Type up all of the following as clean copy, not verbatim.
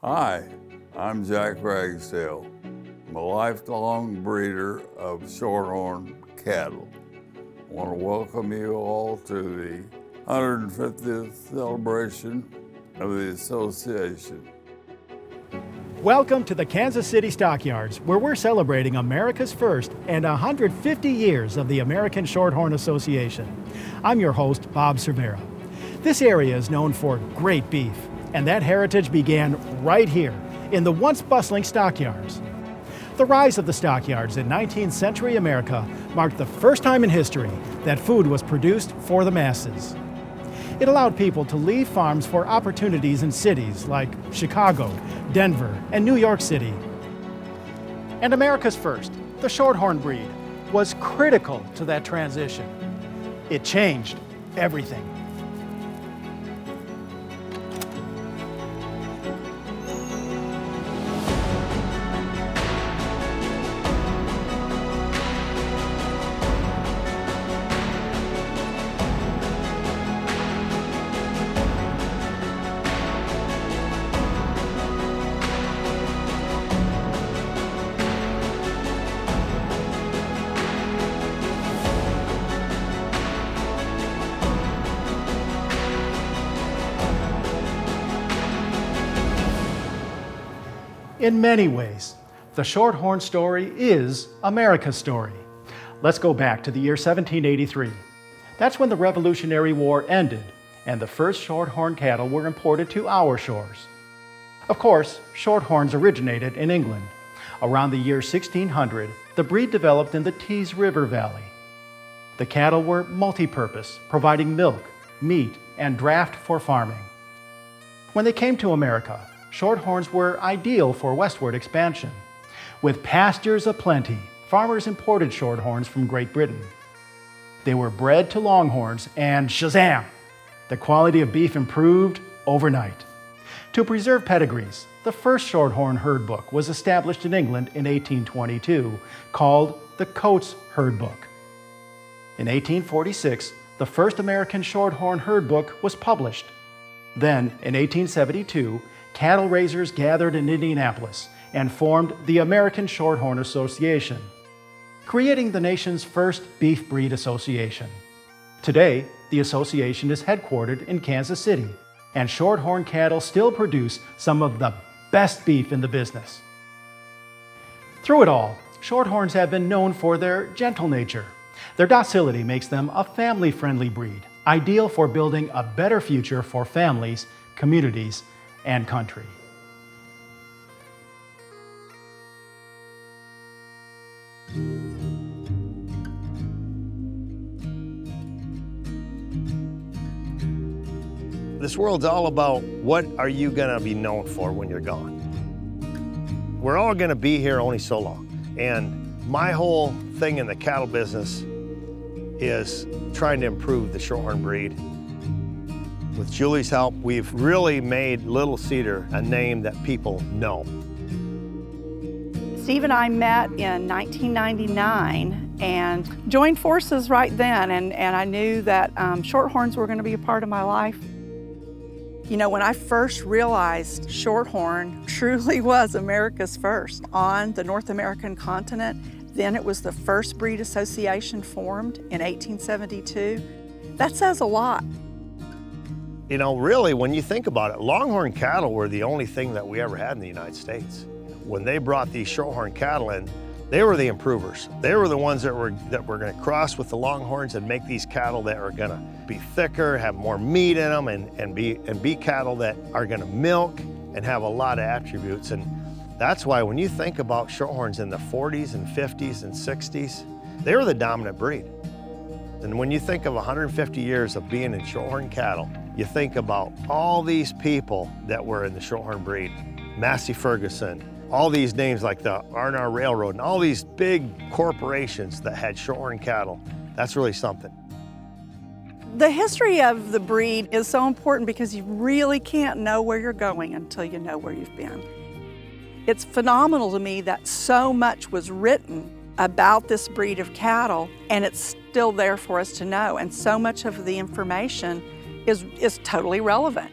Hi, I'm Jack Ragsdale. I'm a lifelong breeder of Shorthorn cattle. I want to welcome you all to the 150th celebration of the association. Welcome to the Kansas City Stockyards, where we're celebrating America's first and 150 years of the American Shorthorn Association. I'm your host, Bob Cervera. This area is known for great beef, and that heritage began right here in the once bustling stockyards. The rise of the stockyards in 19th century America marked the first time in history that food was produced for the masses. It allowed people to leave farms for opportunities in cities like Chicago, Denver, and New York City. And America's first, the Shorthorn breed, was critical to that transition. It changed everything. In many ways, the Shorthorn story is America's story. Let's go back to the year 1783. That's when the Revolutionary War ended and the first Shorthorn cattle were imported to our shores. Of course, Shorthorns originated in England. Around the year 1600, the breed developed in the Tees River Valley. The cattle were multi-purpose, providing milk, meat, and draft for farming. When they came to America, Shorthorns were ideal for westward expansion. With pastures aplenty, farmers imported Shorthorns from Great Britain. They were bred to Longhorns, and shazam! The quality of beef improved overnight. To preserve pedigrees, the first Shorthorn herd book was established in England in 1822, called the Coates Herd Book. In 1846, the first American Shorthorn herd book was published. Then, in 1872, cattle raisers gathered in Indianapolis and formed the American Shorthorn Association, creating the nation's first beef breed association. Today, the association is headquartered in Kansas City, and Shorthorn cattle still produce some of the best beef in the business. Through it all, Shorthorns have been known for their gentle nature. Their docility makes them a family-friendly breed, ideal for building a better future for families, communities, and country. This world's all about what are you gonna be known for when you're gone. We're all gonna be here only so long. And my whole thing in the cattle business is trying to improve the Shorthorn breed. With Julie's help, we've really made Little Cedar a name that people know. Steve and I met in 1999 and joined forces right then, and I knew that Shorthorns were going to be a part of my life. You know, when I first realized Shorthorn truly was America's first on the North American continent, then it was the first breed association formed in 1872. That says a lot. You know, really, when you think about it, Longhorn cattle were the only thing that we ever had in the United States. When they brought these Shorthorn cattle in, they were the improvers. They were the ones that were going to cross with the Longhorns and make these cattle that are going to be thicker, have more meat in them, and be cattle that are going to milk and have a lot of attributes. And that's why when you think about Shorthorns in the 40s and 50s and 60s, they were the dominant breed. And when you think of 150 years of being in Shorthorn cattle, you think about all these people that were in the Shorthorn breed, Massey Ferguson, all these names like the R&R Railroad, and all these big corporations that had Shorthorn cattle. That's really something. The history of the breed is so important because you really can't know where you're going until you know where you've been. It's phenomenal to me that so much was written about this breed of cattle, and it's still there for us to know, and so much of the information is totally relevant.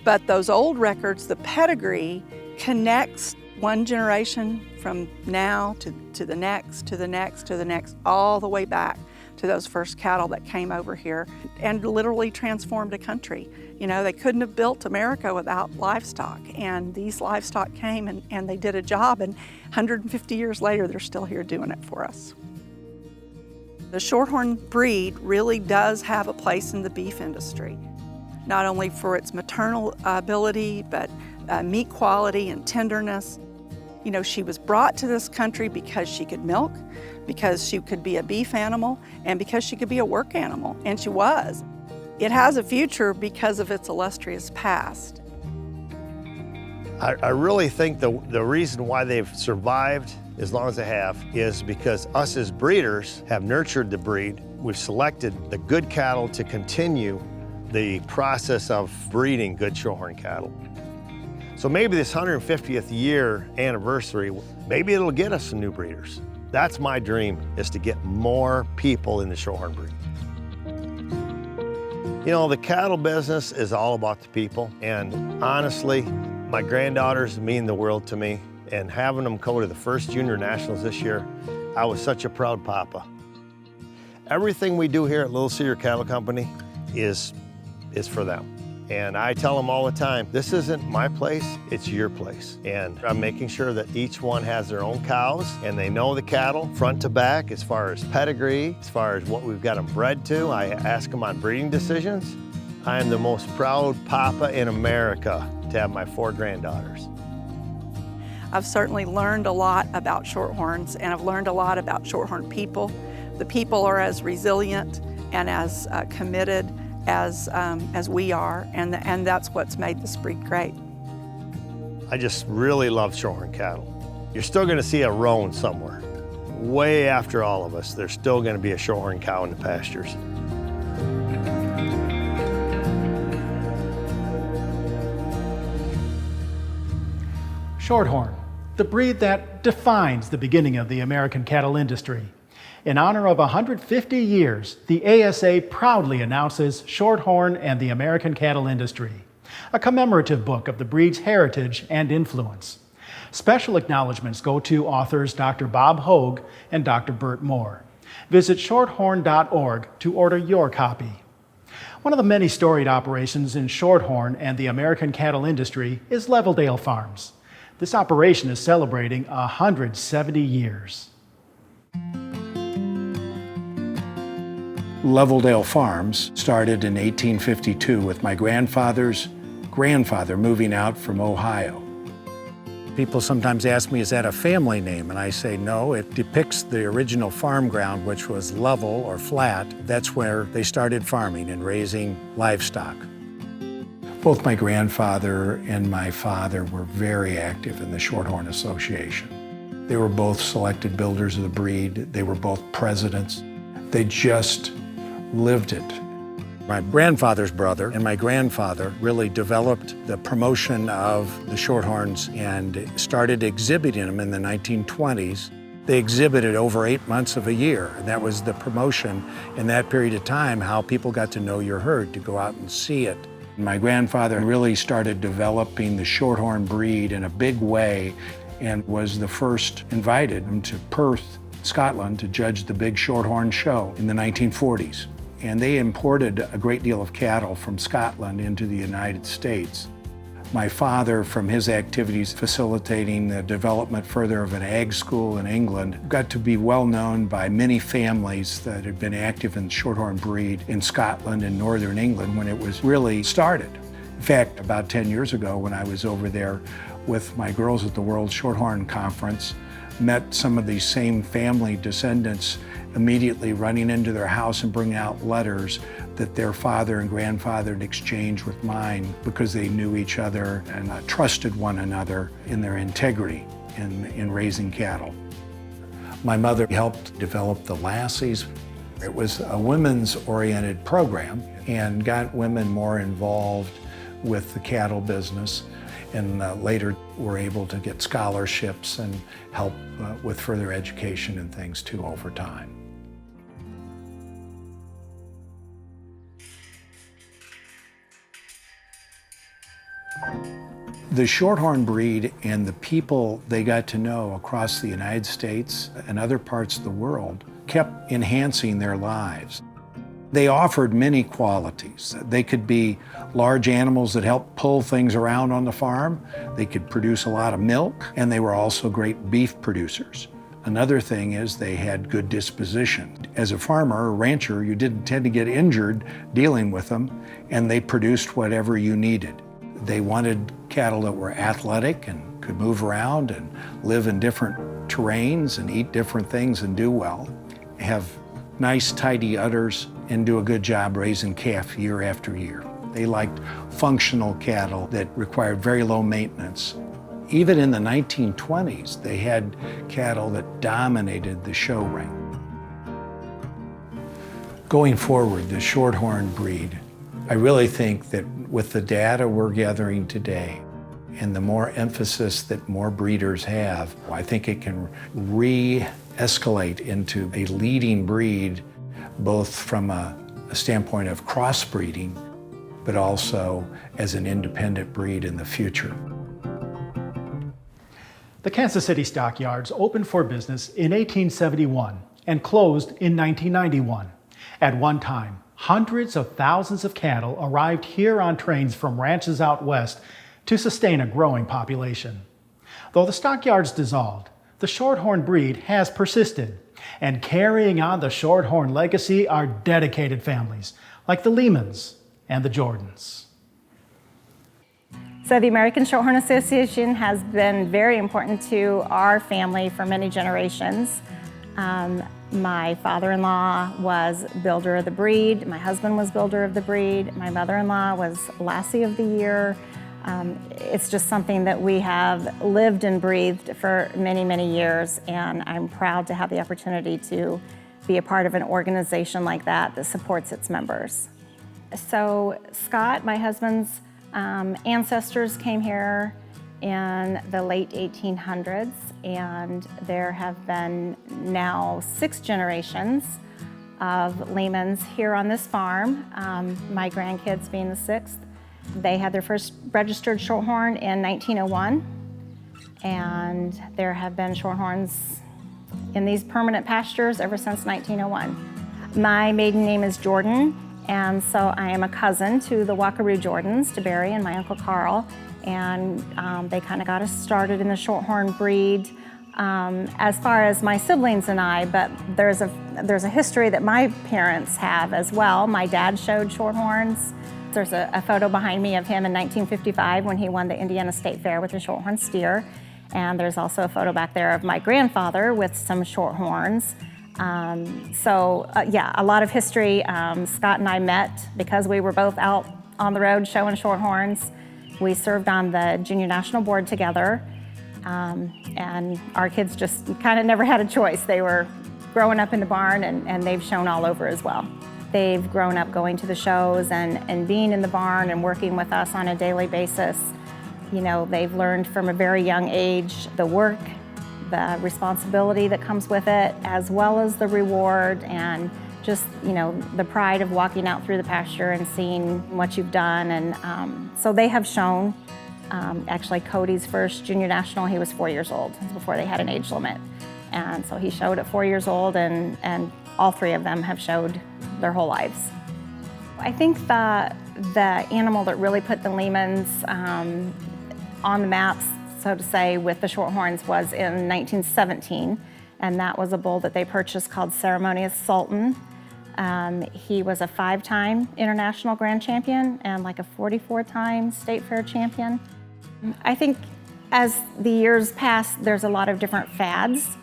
But those old records, the pedigree, connects one generation from now to the next, to the next, to the next, all the way back to those first cattle that came over here and literally transformed a country. You know, they couldn't have built America without livestock, and these livestock came and they did a job, and 150 years later, they're still here doing it for us. The Shorthorn breed really does have a place in the beef industry, not only for its maternal ability, but meat quality and tenderness. You know, she was brought to this country because she could milk, because she could be a beef animal, and because she could be a work animal, and she was. It has a future because of its illustrious past. I really think the reason why they've survived as long as they have is because us as breeders have nurtured the breed. We've selected the good cattle to continue the process of breeding good Shorthorn cattle. So maybe this 150th year anniversary, maybe it'll get us some new breeders. That's my dream, is to get more people in the Shorthorn breed. You know, the cattle business is all about the people, and honestly, my granddaughters mean the world to me, and having them go to the first Junior Nationals this year, I was such a proud papa. Everything we do here at Little Cedar Cattle Company is for them. And I tell them all the time, this isn't my place, it's your place. And I'm making sure that each one has their own cows and they know the cattle front to back as far as pedigree, as far as what we've got them bred to. I ask them on breeding decisions. I am the most proud papa in America to have my 4 granddaughters. I've certainly learned a lot about Shorthorns, and I've learned a lot about Shorthorn people. The people are as resilient and as committed as we are, and that's what's made this breed great. I just really love Shorthorn cattle. You're still gonna see a roan somewhere. Way after all of us, there's still gonna be a Shorthorn cow in the pastures. Shorthorn, the breed that defines the beginning of the American cattle industry. In honor of 150 years, the ASA proudly announces Shorthorn and the American cattle industry, a commemorative book of the breed's heritage and influence. Special acknowledgments go to authors Dr. Bob Hogue and Dr. Bert Moore. Visit shorthorn.org to order your copy. One of the many storied operations in Shorthorn and the American cattle industry is Leveldale Farms. This operation is celebrating 170 years. Leveldale Farms started in 1852 with my grandfather's grandfather moving out from Ohio. People sometimes ask me, is that a family name? And I say, no, it depicts the original farm ground, which was level or flat. That's where they started farming and raising livestock. Both my grandfather and my father were very active in the Shorthorn Association. They were both selected builders of the breed. They were both presidents. They just lived it. My grandfather's brother and my grandfather really developed the promotion of the Shorthorns and started exhibiting them in the 1920s. They exhibited over 8 months of a year, and that was the promotion in that period of time, how people got to know your herd, to go out and see it. My grandfather really started developing the Shorthorn breed in a big way and was the first invited to Perth, Scotland, to judge the big Shorthorn show in the 1940s. And they imported a great deal of cattle from Scotland into the United States. My father, from his activities facilitating the development further of an ag school in England, got to be well known by many families that had been active in the Shorthorn breed in Scotland and northern England when it was really started. In fact, about 10 years ago when I was over there with my girls at the World Shorthorn Conference, met some of these same family descendants immediately running into their house and bringing out letters that their father and grandfather had exchanged with mine because they knew each other and trusted one another in their integrity in raising cattle. My mother helped develop the Lassies. It was a women's oriented program and got women more involved with the cattle business, and later were able to get scholarships and help with further education and things too over time. The Shorthorn breed and the people they got to know across the United States and other parts of the world kept enhancing their lives. They offered many qualities. They could be large animals that helped pull things around on the farm. They could produce a lot of milk, and they were also great beef producers. Another thing is they had good disposition. As a farmer or rancher, you didn't tend to get injured dealing with them, and they produced whatever you needed. They wanted cattle that were athletic and could move around and live in different terrains and eat different things and do well, have nice tidy udders, and do a good job raising calf year after year. They liked functional cattle that required very low maintenance. Even in the 1920s, they had cattle that dominated the show ring. Going forward, the Shorthorn breed, I really think that with the data we're gathering today and the more emphasis that more breeders have, I think it can re-escalate into a leading breed, both from a standpoint of crossbreeding, but also as an independent breed in the future. The Kansas City stockyards opened for business in 1871 and closed in 1991. At one time, hundreds of thousands of cattle arrived here on trains from ranches out west to sustain a growing population. Though the stockyards dissolved, the Shorthorn breed has persisted, and carrying on the Shorthorn legacy are dedicated families like the Leemons and the Jordans. So the American Shorthorn Association has been very important to our family for many generations. My father-in-law was builder of the breed, my husband was builder of the breed, my mother-in-law was Lassie of the Year. It's just something that we have lived and breathed for many, many years, and I'm proud to have the opportunity to be a part of an organization like that that supports its members. So Scott, my husband's ancestors came here in the late 1800s, and there have been now 6 generations of Leemons here on this farm, my grandkids being the 6th. They had their first registered Shorthorn in 1901, and there have been Shorthorns in these permanent pastures ever since 1901. My maiden name is Jordan, and so I am a cousin to the Walkaroo Jordans, to Barry and my Uncle Carl, and they kind of got us started in the Shorthorn breed as far as my siblings and I, but there's a history that my parents have as well. My dad showed Shorthorns. There's a photo behind me of him in 1955 when he won the Indiana State Fair with a Shorthorn steer. And there's also a photo back there of my grandfather with some Shorthorns. Yeah, a lot of history. Scott and I met because we were both out on the road showing Shorthorns. We served on the Junior National Board together. And our kids just kind of never had a choice. They were growing up in the barn, and they've shown all over as well. They've grown up going to the shows and being in the barn and working with us on a daily basis. You know, they've learned from a very young age the work, the responsibility that comes with it, as well as the reward and just, you know, the pride of walking out through the pasture and seeing what you've done. And so they have shown. Actually, Cody's first junior national, he was 4 years old before they had an age limit. And so he showed at 4 years old, and all 3 of them have showed their whole lives. I think the animal that really put the Leemons on the maps, so to say, with the Shorthorns was in 1917, and that was a bull that they purchased called Ceremonious Sultan. He was a 5-time international grand champion and like a 44-time state fair champion. I think as the years pass, there's a lot of different fads.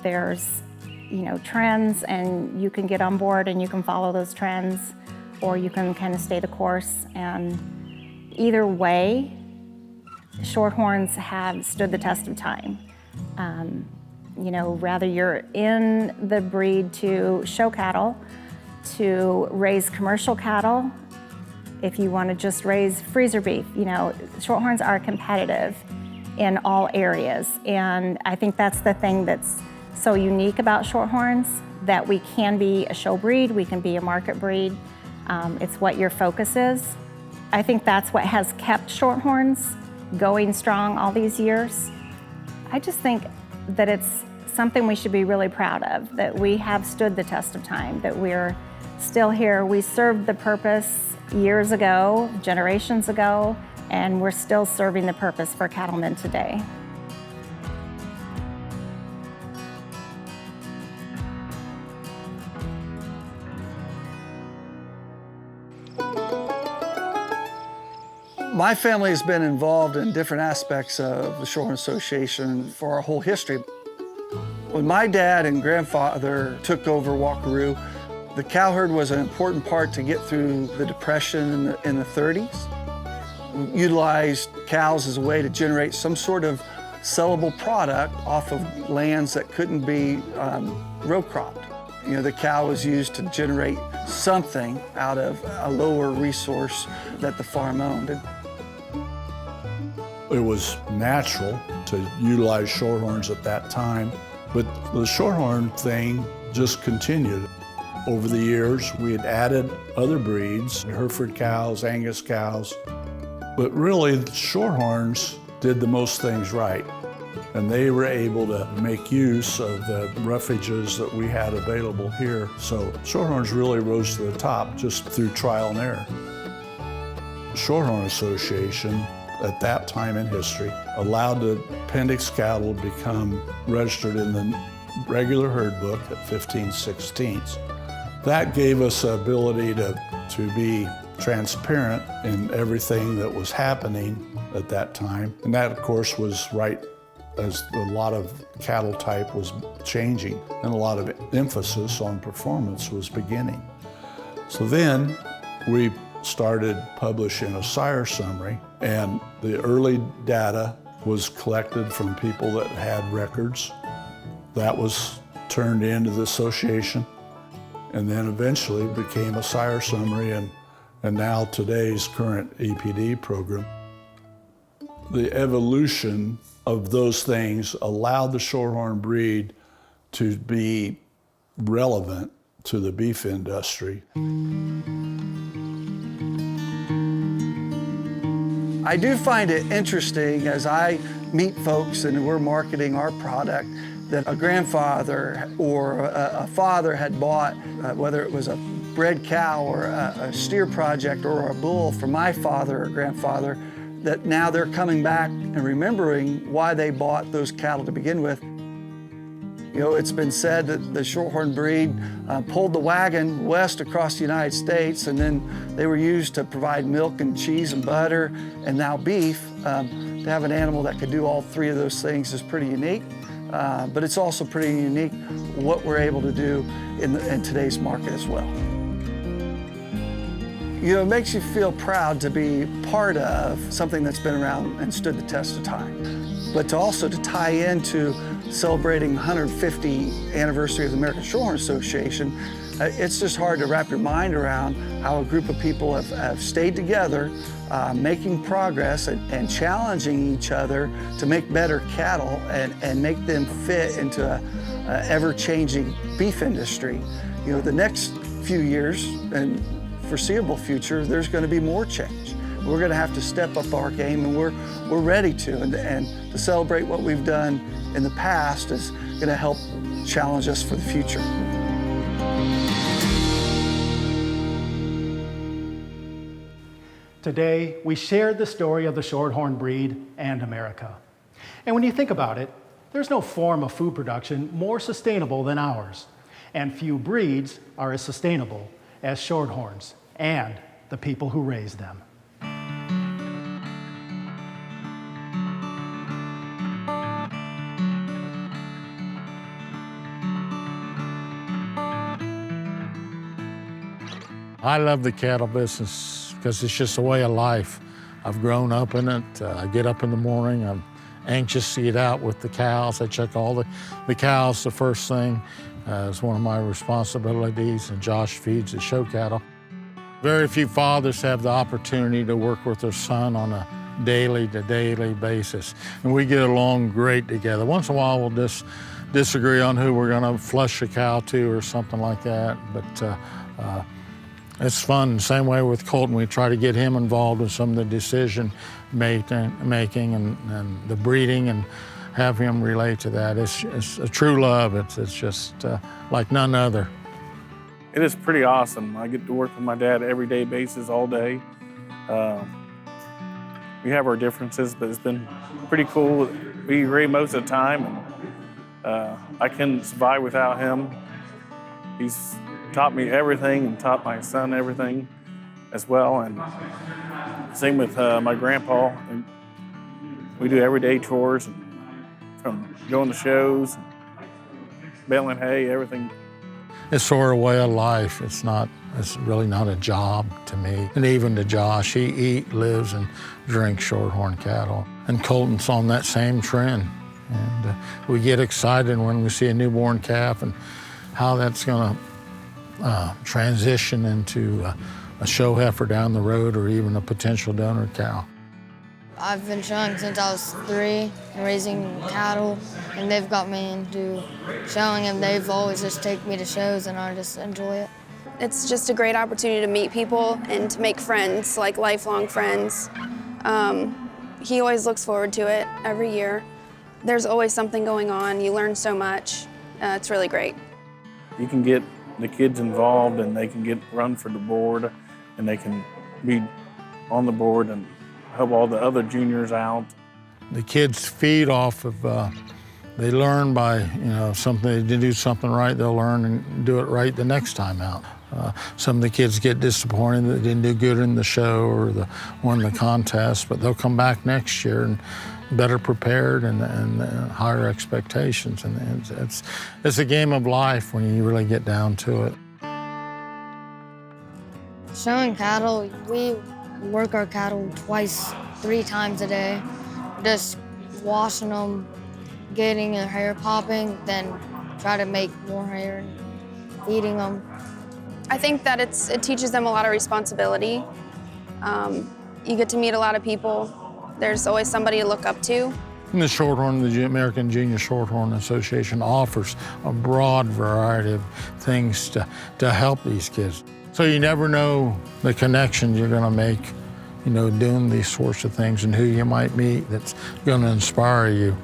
There's, you know, trends, and you can get on board and you can follow those trends, or you can kind of stay the course. And either way, Shorthorns have stood the test of time. You know, whether you're in the breed to show cattle, to raise commercial cattle, if you want to just raise freezer beef, you know, Shorthorns are competitive in all areas. And I think that's the thing that's so unique about Shorthorns, that we can be a show breed, we can be a market breed. It's what your focus is. I think that's what has kept Shorthorns going strong all these years. I just think that it's something we should be really proud of, that we have stood the test of time, that we're still here. We served the purpose years ago, generations ago, and we're still serving the purpose for cattlemen today. My family has been involved in different aspects of the Shorthorn Association for our whole history. When my dad and grandfather took over Walkaroo, the cow herd was an important part to get through the Depression in the 30s. We utilized cows as a way to generate some sort of sellable product off of lands that couldn't be row cropped. You know, the cow was used to generate something out of a lower resource that the farm owned. It was natural to utilize Shorthorns at that time, but the Shorthorn thing just continued. Over the years, we had added other breeds, Hereford cows, Angus cows, but really the Shorthorns did the most things right. And they were able to make use of the refuges that we had available here. So Shorthorns really rose to the top just through trial and error. The Shorthorn Association at that time in history allowed the appendix cattle to become registered in the regular herd book at 15/16. That gave us the ability to be transparent in everything that was happening at that time. And that, of course, was right as a lot of cattle type was changing and a lot of emphasis on performance was beginning. So then we started publishing a sire summary, and the early data was collected from people that had records. That was turned into the association, and then eventually became a sire summary and now today's current EPD program. The evolution of those things allowed the Shorthorn breed to be relevant to the beef industry. I do find it interesting as I meet folks and we're marketing our product that a grandfather or a father had bought, whether it was a bred cow or a steer project or a bull from my father or grandfather, that now they're coming back and remembering why they bought those cattle to begin with. You know, it's been said that the Shorthorn breed pulled the wagon west across the United States, and then they were used to provide milk and cheese and butter and now beef. To have an animal that could do all three of those things is pretty unique, but it's also pretty unique what we're able to do in today's market as well. You know, it makes you feel proud to be part of something that's been around and stood the test of time. But to also to tie into celebrating 150th anniversary of the American Shorthorn Association, it's just hard to wrap your mind around how a group of people have stayed together, making progress and challenging each other to make better cattle and make them fit into a ever-changing beef industry. You know, the next few years and foreseeable future, there's going to be more change. We're going to have to step up our game, and we're ready to. And to celebrate what we've done in the past is going to help challenge us for the future. Today, we shared the story of the Shorthorn breed and America. And when you think about it, there's no form of food production more sustainable than ours. And few breeds are as sustainable as Shorthorns and the people who raise them. I love the cattle business because it's just a way of life. I've grown up in it. I get up in the morning. I'm anxious to get out with the cows. I check all the cows the first thing. It's one of my responsibilities, and Josh feeds the show cattle. Very few fathers have the opportunity to work with their son on a daily-to-daily basis, and we get along great together. Once in a while, we'll disagree on who we're going to flush a cow to or something like that, but It's fun. Same way with Colton, we try to get him involved in some of the decision making and the breeding and have him relate to that. It's a true love. It's just like none other. It is pretty awesome. I get to work with my dad everyday basis all day. We have our differences, but it's been pretty cool. We agree most of the time, and I couldn't survive without him. He's taught me everything and taught my son everything as well. And same with my grandpa. We do everyday chores, from going to shows, baling hay, everything. It's sort of a way of life. It's really not a job to me. And even to Josh, he eats, lives, and drinks Shorthorn cattle. And Colton's on that same trend. And we get excited when we see a newborn calf and how that's gonna transition into a show heifer down the road or even a potential donor cow. I've been showing since I was 3 and raising cattle, and they've got me into showing, and they've always just taken me to shows, and I just enjoy it. It's just a great opportunity to meet people and to make friends, like lifelong friends. He always looks forward to it every year. There's always something going on. You learn so much. It's really great. You can get the kids involved, and they can run for the board, and they can be on the board and help all the other juniors out. The kids feed off of, they learn by, they do something right, they'll learn and do it right the next time out. Some of the kids get disappointed that they didn't do good in the show or won the contest, but they'll come back next year and better prepared and higher expectations. And it's a game of life when you really get down to it. Showing cattle, we work our cattle 3 times a day, just washing them, getting their hair popping, then try to make more hair and feeding them. I think that it teaches them a lot of responsibility. You get to meet a lot of people. There's always somebody to look up to. And the Shorthorn, the American Junior Shorthorn Association, offers a broad variety of things to help these kids. So you never know the connections you're gonna make, doing these sorts of things and who you might meet that's gonna inspire you.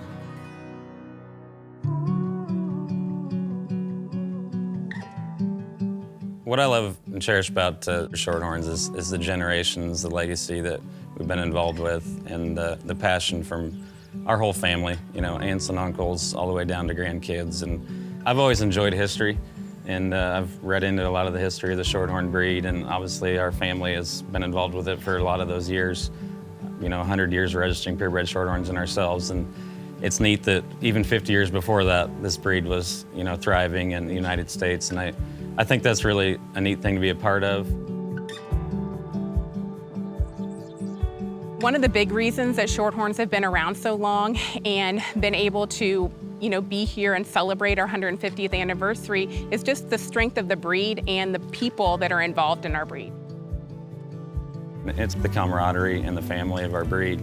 What I love and cherish about Shorthorns is the generations, the legacy that we've been involved with, and the passion from our whole family, aunts and uncles, all the way down to grandkids. And I've always enjoyed history, and I've read into a lot of the history of the Shorthorn breed, and obviously our family has been involved with it for a lot of those years. 100 years registering purebred Shorthorns in ourselves, and it's neat that even 50 years before that, this breed was, thriving in the United States, and I think that's really a neat thing to be a part of. One of the big reasons that Shorthorns have been around so long and been able to be here and celebrate our 150th anniversary is just the strength of the breed and the people that are involved in our breed. It's the camaraderie and the family of our breed.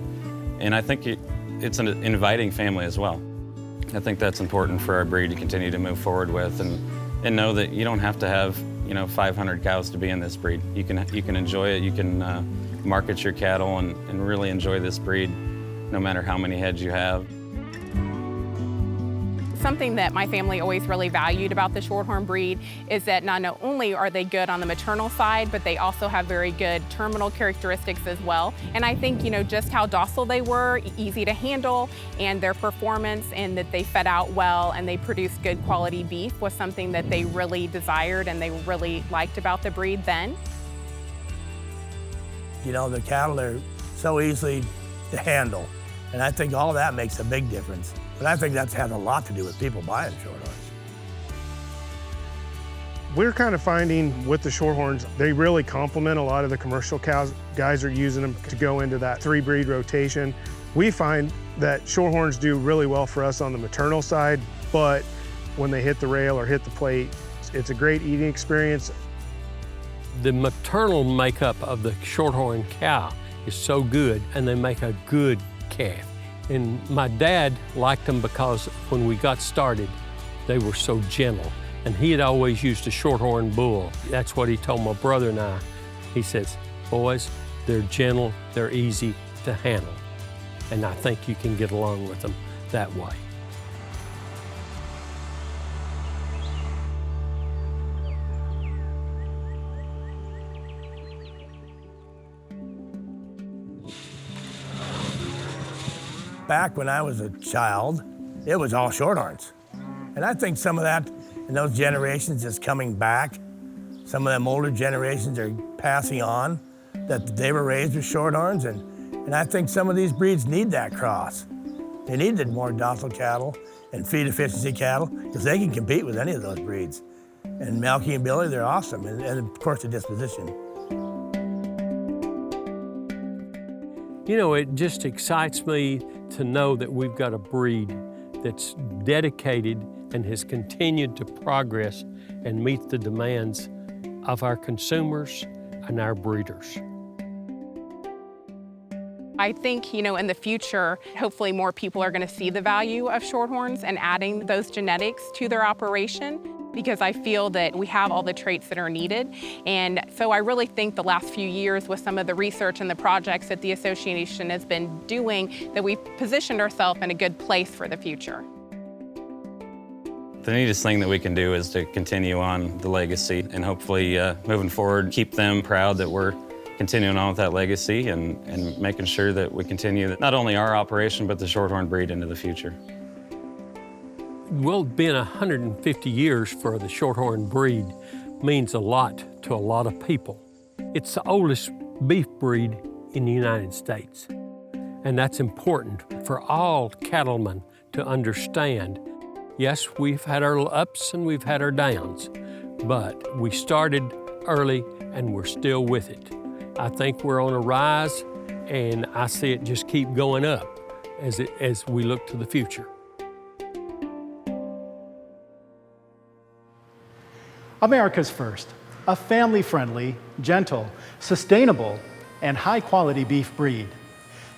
And I think it's an inviting family as well. I think that's important for our breed to continue to move forward with and know that you don't have to have 500 cows to be in this breed. You can enjoy it, you can market your cattle and really enjoy this breed no matter how many heads you have. Something that my family always really valued about the Shorthorn breed is that not only are they good on the maternal side, but they also have very good terminal characteristics as well. And I think, just how docile they were, easy to handle, and their performance, and that they fed out well and they produced good quality beef was something that they really desired and they really liked about the breed then. The cattle are so easy to handle, and I think all of that makes a big difference. But I think that has a lot to do with people buying Shorthorns. We're kind of finding with the Shorthorns, they really complement a lot of the commercial cows. Guys are using them to go into that 3-breed rotation. We find that Shorthorns do really well for us on the maternal side, but when they hit the rail or hit the plate, it's a great eating experience. The maternal makeup of the Shorthorn cow is so good, and they make a good calf. And my dad liked them because when we got started, they were so gentle And he had always used a Shorthorn bull. That's what he told my brother and I. He says, boys, they're gentle, they're easy to handle. And I think you can get along with them that way. Back when I was a child, it was all Shorthorns. And I think some of that in those generations is coming back. Some of them older generations are passing on that they were raised with Shorthorns, and I think some of these breeds need that cross. They needed more docile cattle and feed efficiency cattle because they can compete with any of those breeds. And milking ability, they're awesome, and of course the disposition. You know, it just excites me to know that we've got a breed that's dedicated and has continued to progress and meet the demands of our consumers and our breeders. I think, in the future, hopefully more people are going to see the value of Shorthorns and adding those genetics to their operation, because I feel that we have all the traits that are needed. And so I really think the last few years with some of the research and the projects that the association has been doing, that we've positioned ourselves in a good place for the future. The neatest thing that we can do is to continue on the legacy and hopefully moving forward, keep them proud that we're continuing on with that legacy and making sure that we continue not only our operation, but the Shorthorn breed into the future. Well, being 150 years for the Shorthorn breed means a lot to a lot of people. It's the oldest beef breed in the United States. And that's important for all cattlemen to understand. Yes, we've had our ups and we've had our downs, but we started early and we're still with it. I think we're on a rise, and I see it just keep going up as we look to the future. America's First, a family-friendly, gentle, sustainable, and high-quality beef breed.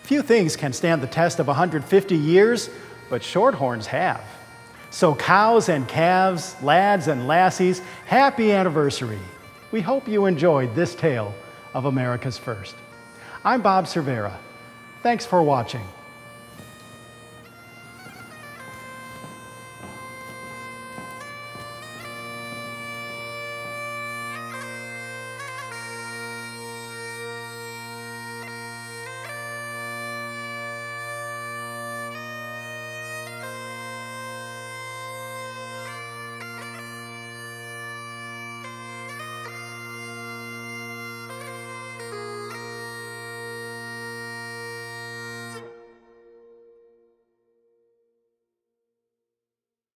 Few things can stand the test of 150 years, but Shorthorns have. So cows and calves, lads and lassies, happy anniversary. We hope you enjoyed this tale of America's First. I'm Bob Cervera. Thanks for watching.